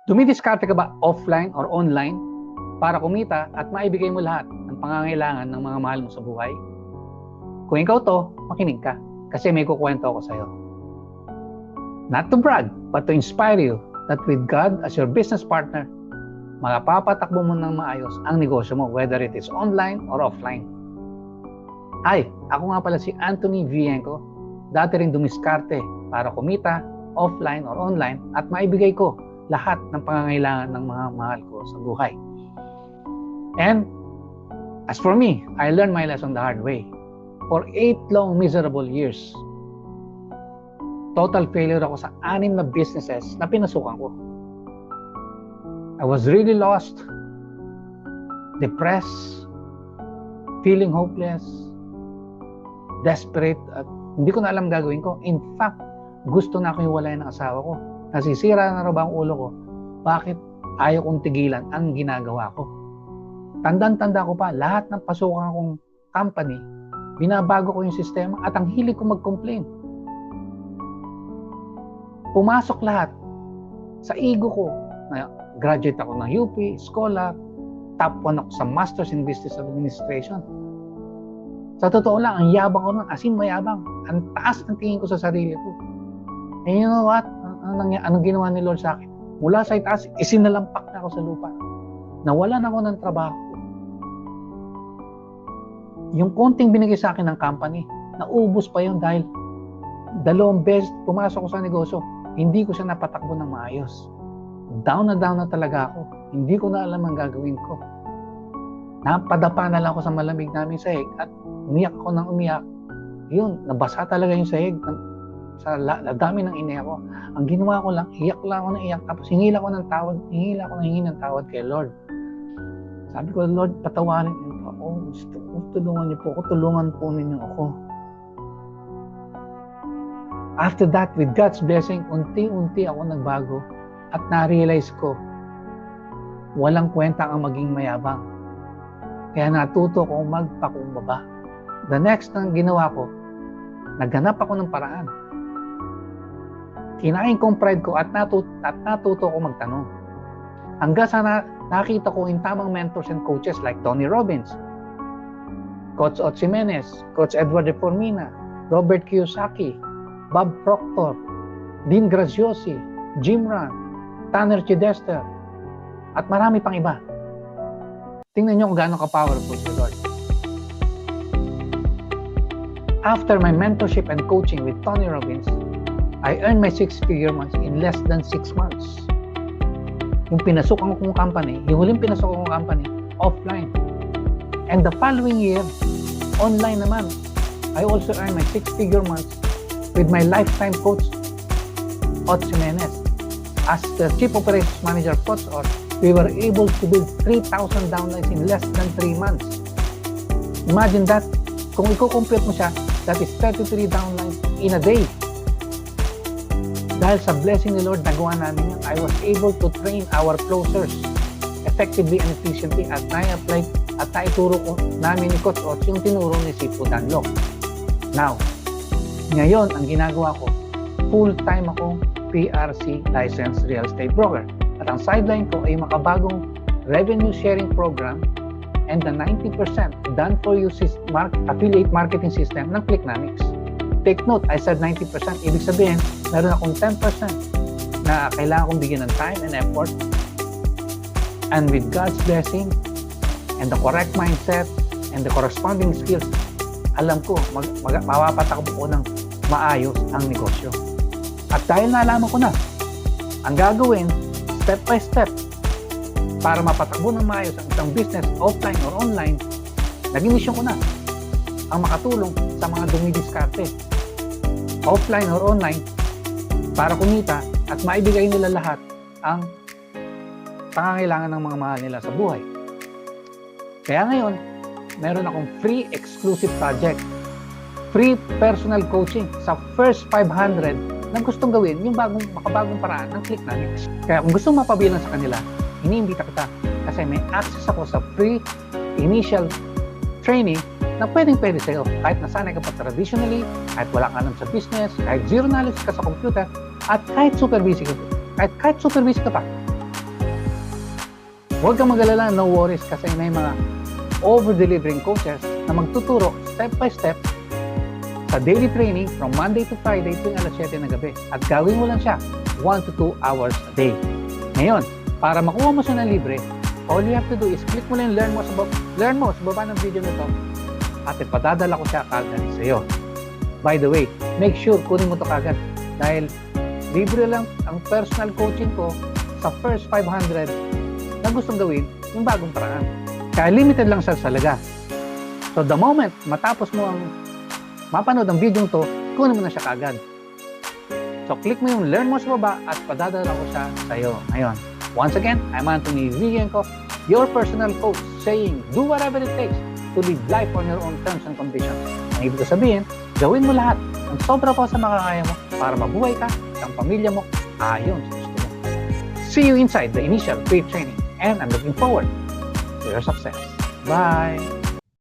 Dumidiskarte ka ba offline or online para kumita at maibigay mo lahat ng pangangailangan ng mga mahal mo sa buhay? Kung ikaw to, makinig ka kasi may kukwento ako sa'yo. Not to brag, but to inspire you that with God as your business partner, makapapatakbo mo ng maayos ang negosyo mo, whether it is online or offline. Ay, ako nga pala si Anthony Vienco, dati rin dumiskarte para kumita, offline or online at maibigay ko lahat ng pangangailangan ng mga mahal ko sa buhay. And as for me, I learned my lesson the hard way. For 8 long miserable years, total failure ako sa 6 na businesses na pinasukan ko. I was really lost, depressed, feeling hopeless, desperate, at hindi ko na alam gagawin ko. In fact, gusto na akong hiwalayan ng asawa ko. Nasisira na raw ba ang ulo ko? Bakit ayaw kong tigilan ang ginagawa ko? Tandang-tanda ko pa, lahat ng pasukan kong company, binabago ko yung sistema at ang hilig ko mag-complain. Pumasok lahat sa ego ko. Graduate ako ng UP, Scholar, top 1 ako sa Masters in Business Administration. Sa totoo lang, ang yabang ko nun, as in mayabang. Ang taas ng tingin ko sa sarili ko. And you know what? Anong ginawa ni Lord sa akin? Mula sa itaas, isinalampak na ako sa lupa. Nawalan ako ng trabaho. Yung konting binigay sa akin ng company, naubos pa yun dahil 2 beses pumasok ko sa negosyo, hindi ko siya napatakbo ng maayos. Down na talaga ako. Hindi ko na alam ang gagawin ko. Napadapa na lang ako sa malamig naming sahig at umiyak ako ng umiyak. Yun, nabasa talaga yung sahig. Sa dami ng inaya ko. Ang ginawa ko lang, iyak lang ako ng iyak. Tapos hingi ako ng tawad kay Lord. Sabi ko, Lord, patawarin niyo po ako. Tulungan niyo po ako. Tulungan po ninyo ako. After that, with God's blessing, unti-unti ako nagbago. At na-realize ko, walang kwenta ang maging mayabang. Kaya natuto ko magpakumbaba. The next na ginawa ko, naghanap ako ng paraan. Kinain kong pride ko at natuto ko magtanong. Hanggang sa nakita ko yung tamang mentors and coaches like Tony Robbins, Coach Ot Jimenez, Coach Edward De Formina, Robert Kiyosaki, Bob Proctor, Dean Graziosi, Jim Rohn, Tanner Chidester, at marami pang iba. Tingnan nyo kung gaano ka-powerful si Lord. After my mentorship and coaching with Tony Robbins, I earned my 6-figure months in less than 6 months. Yung pinasukan kong company, yung huling pinasukan kong company, offline. And the following year, online naman. I also earned my 6-figure months with my lifetime coach, Ot Jimenez. As the Chief Operations Manager of Coach Ot, we were able to build 3,000 downlines in less than 3 months. Imagine that. Kung i-compute mo siya, that is 33 downlines in a day. Dahil sa blessing ni Lord, nagawa namin yan, I was able to train our closers effectively and efficiently at na-apply at naituro ko namin ni Coach Ot yung tinuro ni Sifu Danlok. Now, ngayon, ang ginagawa ko, full-time akong PRC licensed real estate broker. At ang sideline ko ay makabagong revenue sharing program and the 90% done for you affiliate marketing system ng Clicknomics. Take note, I said 90%. Ibig sabihin, meron akong 10% na kailangan kong bigyan ng time and effort. And with God's blessing and the correct mindset and the corresponding skills, alam ko, mapapatakbo ko ng maayos ang negosyo. At dahil nalaman ko na, ang gagawin, step by step, para mapatakbo ng maayos ang isang business, offline or online, naging mission ko na ang makatulong sa mga dumidiskarte, offline or online, para kumita at maibigay nila lahat ang pangangailangan ng mga mahal nila sa buhay. Kaya ngayon, meron akong free exclusive project, free personal coaching sa first 500 na gustong gawin yung makabagong paraan ng Clicknomics. Kaya kung gusto mapabilang sa kanila, iniimbita kita kasi may access ako sa free initial training na pwedeng-pwede sa'yo. Kahit nasanay ka pa traditionally, kahit wala ka alam sa business, kahit zero knowledge ka sa computer, at kahit super busy ka pa, Huwag kang mag-alala, no worries, kasi may mga over-delivering coaches na magtuturo step by step sa daily training from Monday to Friday tuwing alas 7 ng gabi. At gawin mo lang siya 1 to 2 hours a day. Ngayon, para makuha mo siya ng libre, all you have to do is click mo lang yung learn mo sa baba ng video nito at ipadadala ko siya kagad sa iyo. By the way, make sure kunin mo to kagad dahil libre lang ang personal coaching ko sa first 500 na gustong gawin yung bagong paraan. Kaya limited lang siya sa laga. So the moment matapos mo ang mapanood ang video to, kunin mo na siya kagad. So click mo yung learn mo sa baba at padadala ko siya sa iyo ngayon. Once again, I'm Anthony Vigenco, your personal coach, saying do whatever it takes to live life on your own terms and conditions. Ang ibig sabihin, gawin mo lahat ng sobra pa sa makakaya mo para mabuhay ka at ang pamilya mo ayon sa gusto mo. See you inside the initial paid training and I'm looking forward to your success. Bye!